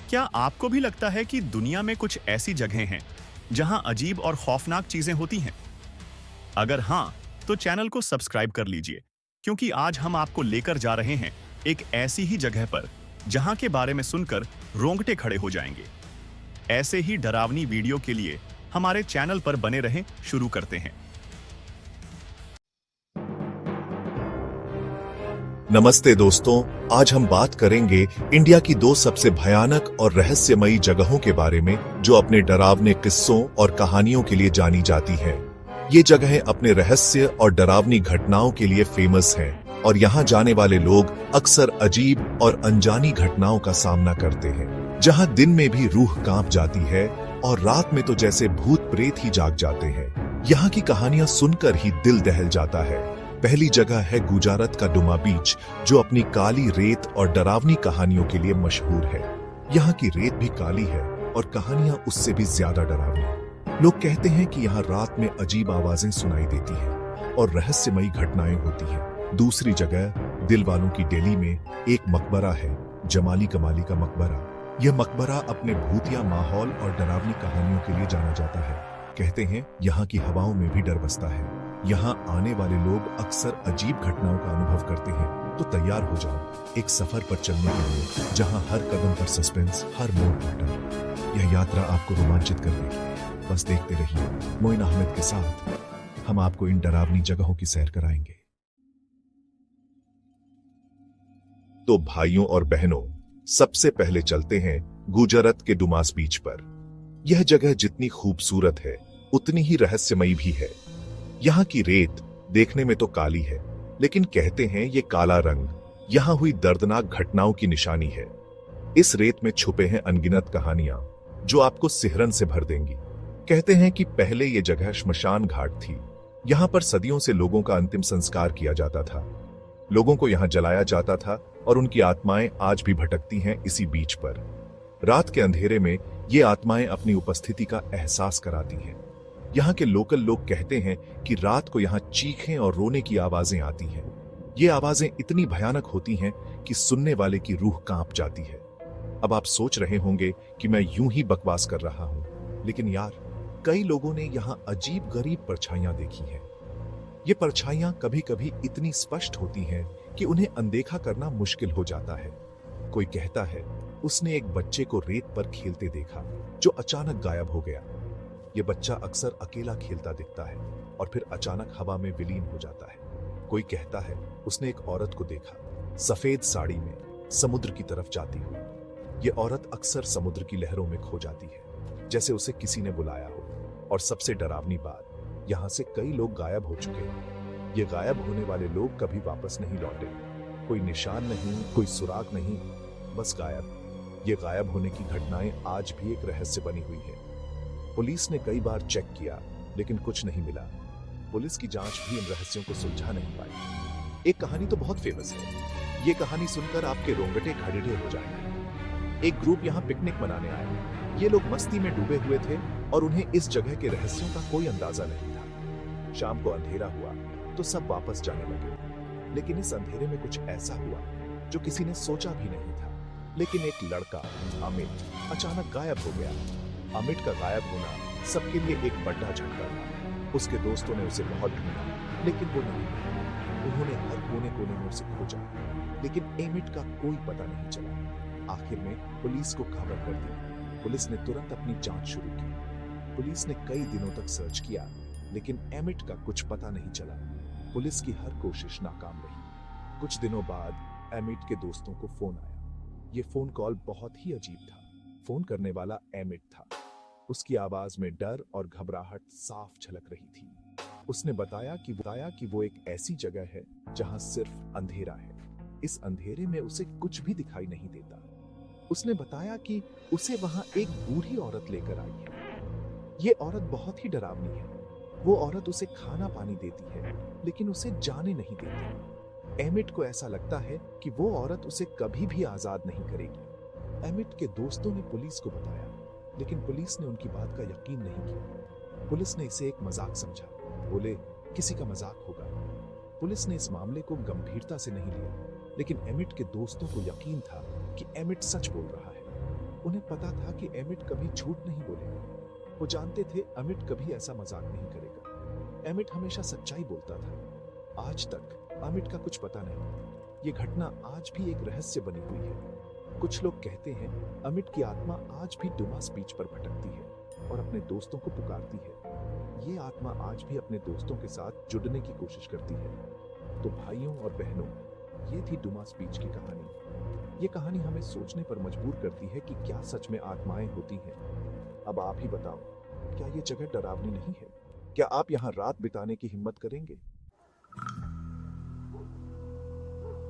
क्या आपको भी लगता है कि दुनिया में कुछ ऐसी जगहें हैं जहां अजीब और खौफनाक चीजें होती हैं? अगर हाँ, तो चैनल को सब्सक्राइब कर लीजिए, क्योंकि आज हम आपको लेकर जा रहे हैं एक ऐसी ही जगह पर जहां के बारे में सुनकर रोंगटे खड़े हो जाएंगे। ऐसे ही डरावनी वीडियो के लिए हमारे चैनल पर बने रहें। शुरू करते हैं। नमस्ते दोस्तों, आज हम बात करेंगे इंडिया की दो सबसे भयानक और रहस्यमयी जगहों के बारे में जो अपने डरावने किस्सों और कहानियों के लिए जानी जाती हैं। ये जगहें अपने रहस्य और डरावनी घटनाओं के लिए फेमस हैं और यहाँ जाने वाले लोग अक्सर अजीब और अनजानी घटनाओं का सामना करते हैं, जहाँ दिन में भी रूह कांप जाती है और रात में तो जैसे भूत प्रेत ही जाग जाते हैं। यहाँ की कहानियां सुनकर ही दिल दहल जाता है। पहली जगह है गुजरात का डुमा बीच, जो अपनी काली रेत और डरावनी कहानियों के लिए मशहूर है। यहाँ की रेत भी काली है और कहानियां उससे भी ज्यादा डरावनी। लोग कहते हैं कि यहाँ रात में अजीब आवाजें सुनाई देती हैं और रहस्यमयी घटनाएं होती हैं। दूसरी जगह दिल वालों की दिल्ली में एक मकबरा है, जमाली कमाली का मकबरा। यह मकबरा अपने भूतिया माहौल और डरावनी कहानियों के लिए जाना जाता है। कहते हैं यहाँ की हवाओं में भी डर बसता है। यहाँ आने वाले लोग अक्सर अजीब घटनाओं का अनुभव करते हैं। तो तैयार हो जाओ एक सफर पर चलने के लिए, जहाँ हर कदम पर सस्पेंस, हर मोड़ पर डर। यह यात्रा आपको रोमांचित कर देगी। बस देखते रहिए, मोइन अहमद के साथ हम आपको इन डरावनी जगहों की सैर कराएंगे। तो भाइयों और बहनों, सबसे पहले चलते हैं गुजरात के डुमास बीच पर। यह जगह जितनी खूबसूरत है उतनी ही रहस्यमयी भी है। यहाँ की रेत देखने में तो काली है, लेकिन कहते हैं ये काला रंग यहाँ हुई दर्दनाक घटनाओं की निशानी है। इस रेत में छुपे हैं अनगिनत कहानियां जो आपको सिहरन से भर देंगी। कहते हैं कि पहले ये जगह श्मशान घाट थी। यहाँ पर सदियों से लोगों का अंतिम संस्कार किया जाता था। लोगों को यहाँ जलाया जाता था और उनकी आत्माएं आज भी भटकती हैं इसी बीच पर। रात के अंधेरे में ये आत्माएं अपनी उपस्थिति का एहसास कराती हैं। यहाँ के लोकल लोग कहते हैं कि रात को यहाँ चीखें और रोने की आवाजें आती हैं। ये आवाजें इतनी भयानक होती हैं कि सुनने वाले की रूह कांप जाती है। अब आप सोच रहे होंगे कि मैं यूं ही बकवास कर रहा हूं, लेकिन यार, कई लोगों ने यहाँ अजीब गरीब परछाइयां देखी हैं। ये परछाइयां कभी कभी इतनी स्पष्ट होती हैं कि उन्हें अनदेखा करना मुश्किल हो जाता है। कोई कहता है उसने एक बच्चे को रेत पर खेलते देखा जो अचानक गायब हो गया। ये बच्चा अक्सर अकेला खेलता दिखता है और फिर अचानक हवा में विलीन हो जाता है। कोई कहता है उसने एक औरत को देखा, सफेद साड़ी में, समुद्र की तरफ जाती हुई। ये औरत अक्सर समुद्र की लहरों में खो जाती है, जैसे उसे किसी ने बुलाया हो। और सबसे डरावनी बात, यहाँ से कई लोग गायब हो चुके हैं। ये गायब होने वाले लोग कभी वापस नहीं लौटे। कोई निशान नहीं, कोई सुराग नहीं, बस गायब। ये गायब होने की घटनाएं आज भी एक रहस्य बनी हुई है। पुलिस ने कई बार चेक किया, लेकिन कुछ नहीं मिला। पुलिस की जांच भी इन रहस्यों को सुलझा नहीं पाई। एक कहानी तो बहुत फेमस है। ये कहानी सुनकर आपके रोंगटे खड़े हो जाएंगे। एक ग्रुप यहाँ पिकनिक मनाने आया। ये लोग मस्ती में डूबे हुए थे और उन्हें इस जगह के रहस्यों का कोई अंदाजा नहीं था। शाम को अंधेरा हुआ तो सब वापस जाने लगे, लेकिन इस अंधेरे में कुछ ऐसा हुआ जो किसी ने सोचा भी नहीं था। लेकिन एक लड़का अमित अचानक गायब हो गया। अमित का गायब होना सबके लिए एक बड़ा झटका था। उसके दोस्तों ने उसे बहुत ढूंढा, लेकिन वो नहीं मिला। उन्होंने हर कोने कोने में उसे खोजा, लेकिन अमित का कोई पता नहीं चला। आखिर में पुलिस को खबर कर दी। पुलिस ने तुरंत अपनी जांच शुरू की। पुलिस ने कई दिनों तक सर्च किया, लेकिन अमित का कुछ पता नहीं चला। पुलिस की हर कोशिश नाकाम रही। कुछ दिनों बाद अमित के दोस्तों को फोन आया। ये फोन कॉल बहुत ही अजीब था। फोन करने वाला अमित था। उसकी आवाज में डर और घबराहट साफ झलक रही थी। उसने बताया कि वो एक ऐसी जगह है जहां सिर्फ अंधेरा है। इस अंधेरे में उसे कुछ भी दिखाई नहीं देता। उसने बताया कि उसे वहां एक बूढ़ी औरत लेकर आई है। ये औरत बहुत ही डरावनी है। वो औरत उसे खाना पानी देती है, लेकिन उसे जाने नहीं देती। अमित को ऐसा लगता है कि वो औरत उसे कभी भी आजाद नहीं करेगी। अमित के दोस्तों ने पुलिस को बताया, लेकिन पुलिस ने उनकी बात का यकीन नहीं किया। पुलिस ने इसे एक मजाक समझा। बोले किसी का मजाक होगा। पुलिस ने इस मामले को गंभीरता से नहीं लिया, लेकिन अमित के दोस्तों को यकीन था कि अमित सच बोल रहा है। उन्हें पता था कि एमिट कभी झूठ नहीं बोलेगा। वो जानते थे अमिट कभी ऐसा मजाक नहीं करेगा। एमिट हमेशा सच्चाई बोलता था। आज तक अमिट का कुछ पता नहीं। ये घटना आज भी एक रहस्य बनी हुई है। कुछ लोग कहते हैं अमिट की आत्मा आज भी डुमास बीच पर भटकती है और अपने दोस्तों को पुकारती है। ये आत्मा आज भी अपने दोस्तों के साथ जुड़ने की कोशिश करती है। तो भाइयों और बहनों, ये थी डुमास बीच की कहानी। ये कहानी हमें सोचने पर मजबूर करती है कि क्या सच में आत्माएं होती हैं। अब आप ही बताओ, क्या ये जगह डरावनी नहीं है? क्या आप यहाँ रात बिताने की हिम्मत करेंगे?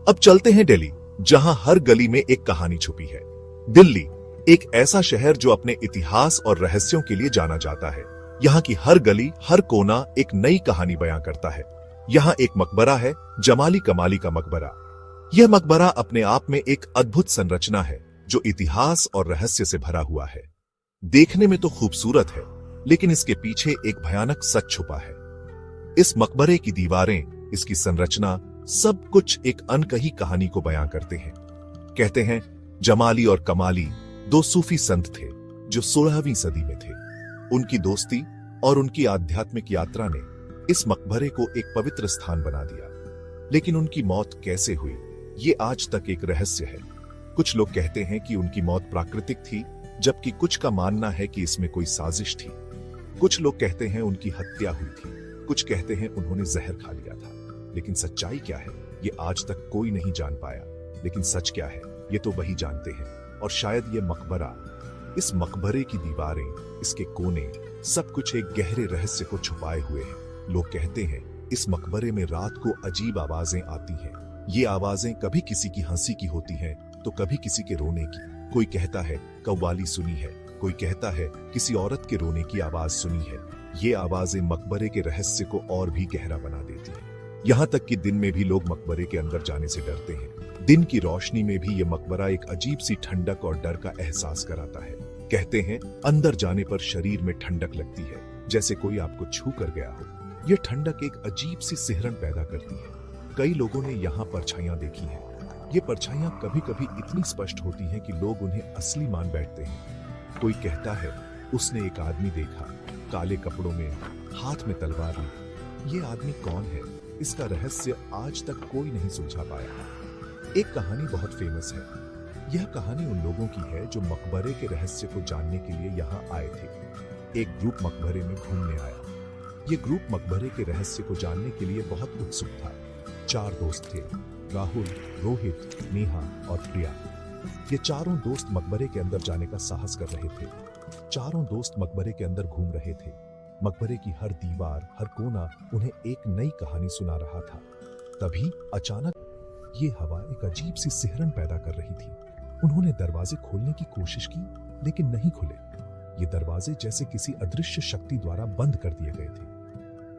अब चलते हैं दिल्ली, जहां हर गली में एक कहानी छुपी है। दिल्ली एक ऐसा शहर जो अपने इतिहास और रहस्यों के लिए जाना जाता है। यहाँ की हर गली, हर कोना एक नई कहानी बयां करता है। यहाँ एक मकबरा है, जमाली कमाली का मकबरा। यह मकबरा अपने आप में एक अद्भुत संरचना है जो इतिहास और रहस्य से भरा हुआ है। देखने में तो खूबसूरत है, लेकिन इसके पीछे एक भयानक सच छुपा है। इस मकबरे की दीवारें, इसकी संरचना, सब कुछ एक अनकही कहानी को बयां करते हैं। कहते हैं जमाली और कमाली दो सूफी संत थे जो 16वीं सदी में थे। उनकी दोस्ती और उनकी आध्यात्मिक यात्रा ने इस मकबरे को एक पवित्र स्थान बना दिया। लेकिन उनकी मौत कैसे हुई, ये आज तक एक रहस्य है। कुछ लोग कहते हैं कि उनकी मौत प्राकृतिक थी, जबकि कुछ का मानना है कि इसमें कोई साजिश थी। कुछ लोग कहते हैं उनकी हत्या हुई थी, कुछ कहते हैं उन्होंने जहर खा लिया था। लेकिन सच्चाई क्या है, ये आज तक कोई नहीं जान पाया। लेकिन सच क्या है, ये तो वही जानते हैं। और शायद ये मकबरा, इस मकबरे की दीवारें, इसके कोने, सब कुछ एक गहरे रहस्य को छुपाए हुए है। लोग कहते हैं इस मकबरे में रात को अजीब आवाजें आती हैं। ये आवाजें कभी किसी की हंसी की होती हैं, तो कभी किसी के रोने की। कोई कहता है कव्वाली सुनी है, कोई कहता है किसी औरत के रोने की आवाज सुनी है। ये आवाजें मकबरे के रहस्य को और भी गहरा बना देती हैं। यहाँ तक कि दिन में भी लोग मकबरे के अंदर जाने से डरते हैं। दिन की रोशनी में भी ये मकबरा एक अजीब सी ठंडक और डर का एहसास कराता है। कहते हैं अंदर जाने पर शरीर में ठंडक लगती है, जैसे कोई आपको छू कर गया हो। यह ठंडक एक अजीब सी सिहरन पैदा करती है। कई लोगों ने यहाँ परछाइयां देखी हैं। ये परछाइयां कभी कभी इतनी स्पष्ट होती हैं कि लोग उन्हें असली मान बैठते हैं। कोई कहता है उसने एक आदमी देखा, काले कपड़ों में, हाथ में तलवार ली। ये आदमी कौन है, इसका रहस्य आज तक कोई नहीं सुलझा पाया। एक कहानी बहुत फेमस है। यह कहानी उन लोगों की है जो मकबरे के रहस्य को जानने के लिए यहाँ आए थे। एक ग्रुप मकबरे में घूमने आया। ये ग्रुप मकबरे के रहस्य को जानने के लिए बहुत उत्सुक था। 4 दोस्त थे, राहुल, रोहित, नेहा और प्रिया। ये चारों दोस्त मकबरे के अंदर जाने का साहस कर रहे थे। चारों दोस्त मकबरे के अंदर घूम रहे थे। मकबरे की हर दीवार, हर कोना उन्हें एक नई कहानी सुना रहा था। तभी अचानक ये हवा एक अजीब सी सिहरन पैदा कर रही थी। उन्होंने दरवाजे खोलने की कोशिश की, लेकिन नहीं खुले। ये दरवाजे जैसे किसी अदृश्य शक्ति द्वारा बंद कर दिए गए थे।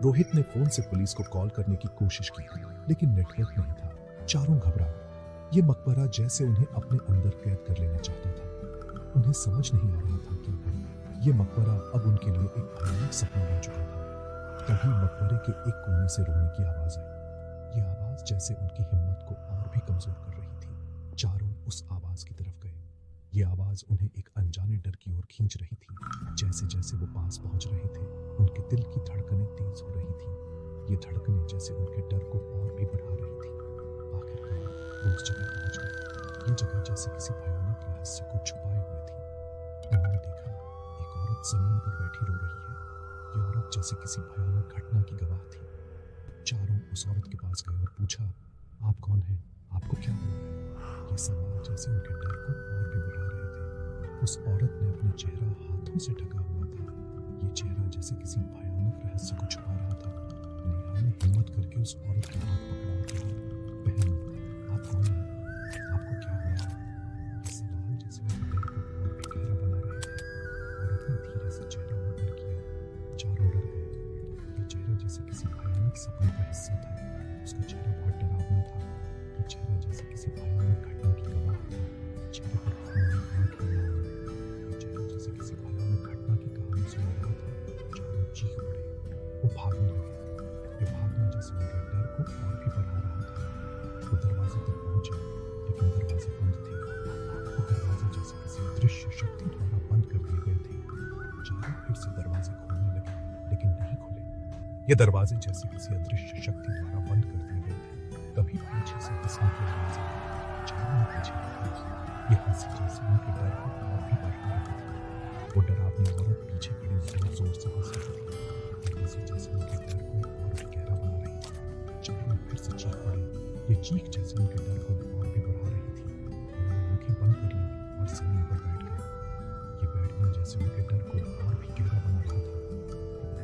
रोहित ने फोन से पुलिस को कॉल करने की कोशिश की, लेकिन नेटवर्क नहीं था। चारों घबरा गए। ये मकबरा जैसे उन्हें अपने अंदर कैद कर लेना चाहता था। उन्हें समझ नहीं आ रहा था क्या करें। ये मकबरा अब उनके लिए एक भयानक सपना बन चुका था। तभी मकबरे के एक कोने से रोने की आवाज आई। ये आवाज जैसे उनकी हिम्मत को और भी कमजोर कर रही थी। चारों उस आवाज की तरफ गए। ये आवाज उन्हें एक अनजाने डर की ओर खींच रही थी। जैसे जैसे वो पास पहुंच रहे थे, उनके दिल की धड़कनें तेज हो रही थी। ये धड़कनें जैसे उनके डर को और भी बढ़ा रही थी। आखिरकार वो उस जगह पहुंच गए। ये जगह जैसे किसी भयानक रहस्य को छुपाए हुए थी। उन्होंने देखा एक औरत जमीन पर बैठी रो रही है। ये औरत जैसे किसी भयानक घटना की गवाह थी। चारों उस औरत के पास गए और पूछा, आप कौन हैं? आपको क्या हुआ है? ये सवाल जैसे उनके डर को और भी बढ़ा रहे थे। उस औरत ने अपना चेहरा हाथों से ढका हुआ था। ये चेहरा जैसे किसी भयानक रहस्य को छुपा रहा था। नेहा ने हिम्मत करके उस औरत का हाथ पकड़ा और कहा, बहन, आप कौन हैं? आपको क्या हुआ है? ये सवाल जैसे उनके डर को और भी गहरा बना रहे थे। औरत ने धीरे से चेहरा ऊपर किया। चारों डर गए। ये चेहरा जैसे किसी भयानक सपने का हिस्सा था। उसका चेहरा बहुत डरावना था। ये चेहरा जैसे किसी भयानक घटना की गवाह था। चेहरे पर खून, आंखें लाल। ये चेहरा जैसे किसी भयानक घटना की कहानी सुना रहा था। चारों चीख पड़े। वो भागने लगे। ये भागना जैसे उनके डर को और भी बढ़ा रहा था। वो दरवाजे तक पहुंचे, लेकिन दरवाजे बंद थे। वो दरवाजे जैसे किसी अदृश्य शक्ति व्यक्ति द्वारा बंद कर दिए गए थे। चारों फिर से दरवाजे खोलने लगे, लेकिन नहीं खुले। ये दरवाजे जैसे किसी अदृश्य शक्ति द्वारा बंद कर दिए गए थे। तभी पीछे से हंसने की आवाज आई। चारों ने पीछे देखा। ये हंसी जैसे उनके डर को और भी बढ़ा रही थी। वो डरावनी औरत पीछे खड़ी जोर जोर से हंस रही थी। ये हंसी जैसे उनके डर को और भी गहरा बना रही थी। चारों फिर से चीख पड़े। ये चीख जैसे उनके डर को और भी बढ़ा रही थी। उन्होंने आंखें बंद कर ली और जमीन पर बैठ गए। ये बैठना जैसे उनके डर को और भी गहरा बना रहा था।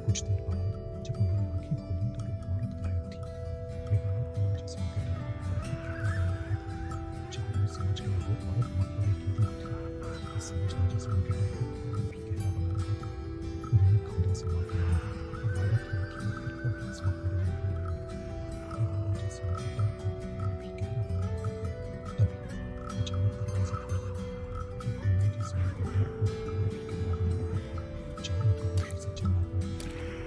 कुछ देर बाद जब उन्होंने आंखें खोली तो वो औरत गायब थी। ये गायब होना जैसे उनके डर को और भी गहरा बना रहा था। चारों समझ गए वो औरत मकबरे की रूह थी। ये समझना जैसे उनके डर को और भी गहरा बना रहा था। उन्होंने खुदा से माफी मांगी और वादा किया कि वो फिर कभी इस मकबरे में नहीं आएंगे। ये वादा जैसे उनके डर को और भी गहरा बना रहा था। तभी अचानक दरवाजा खुल गया। ये खुलने जैसे उनके डर को और भी गहरा बना रहा था। चारों खामोशी से चिल्ला पड़े।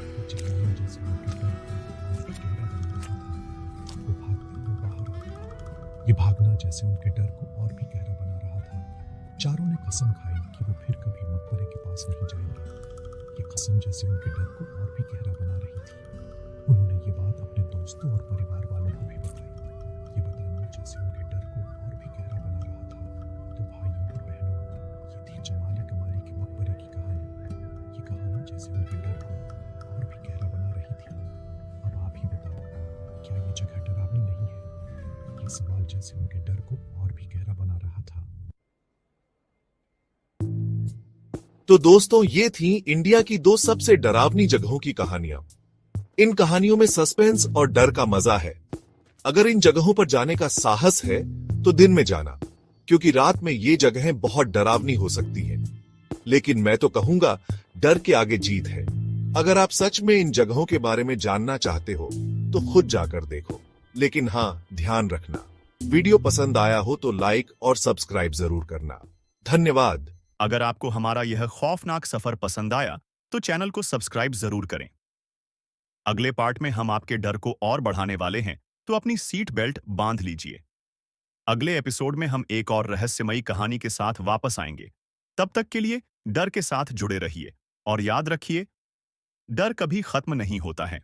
ये चिल्लाना जैसे उनके डर को और भी गहरा बना रहा था। वो भागते हुए बाहर आ गए। ये भागना जैसे उनके डर को और भी गहरा बना रहा था। चारों ने कसम खाई कि वो फिर कभी मकबरे के पास नहीं जाएंगे। ये कसम जैसे उनके डर को और भी गहरा बना रही थी। उन्होंने ये बात अपने दोस्तों और परिवार वालों को भी बताई। ये बताना जैसे उनके डर को और भी गहरा बना रहा था। तो भाइयों और बहनों, ये थी जमाली कमाली के मकबरे की कहानी। ये कहानी जैसे उनके डर को और भी गहरा बना रही थी। अब आप ही बताओ, क्या ये जगह डरावनी नहीं है? ये सवाल जैसे उनके डर को और भी गहरा बना रहा था। तो दोस्तों, ये थी इंडिया की 2 सबसे डरावनी जगहों की कहानियां। इन कहानियों में सस्पेंस और डर का मजा है। अगर इन जगहों पर जाने का साहस है तो दिन में जाना, क्योंकि रात में ये जगहें बहुत डरावनी हो सकती हैं। लेकिन मैं तो कहूंगा, डर के आगे जीत है। अगर आप सच में इन जगहों के बारे में जानना चाहते हो तो खुद जाकर देखो। लेकिन हाँ, ध्यान रखना, वीडियो पसंद आया हो तो लाइक और सब्सक्राइब जरूर करना। धन्यवाद। अगर आपको हमारा यह खौफनाक सफर पसंद आया तो चैनल को सब्सक्राइब जरूर करें। अगले पार्ट में हम आपके डर को और बढ़ाने वाले हैं, तो अपनी सीट बेल्ट बांध लीजिए। अगले एपिसोड में हम एक और रहस्यमयी कहानी के साथ वापस आएंगे। तब तक के लिए डर के साथ जुड़े रहिए और याद रखिए, डर कभी खत्म नहीं होता है।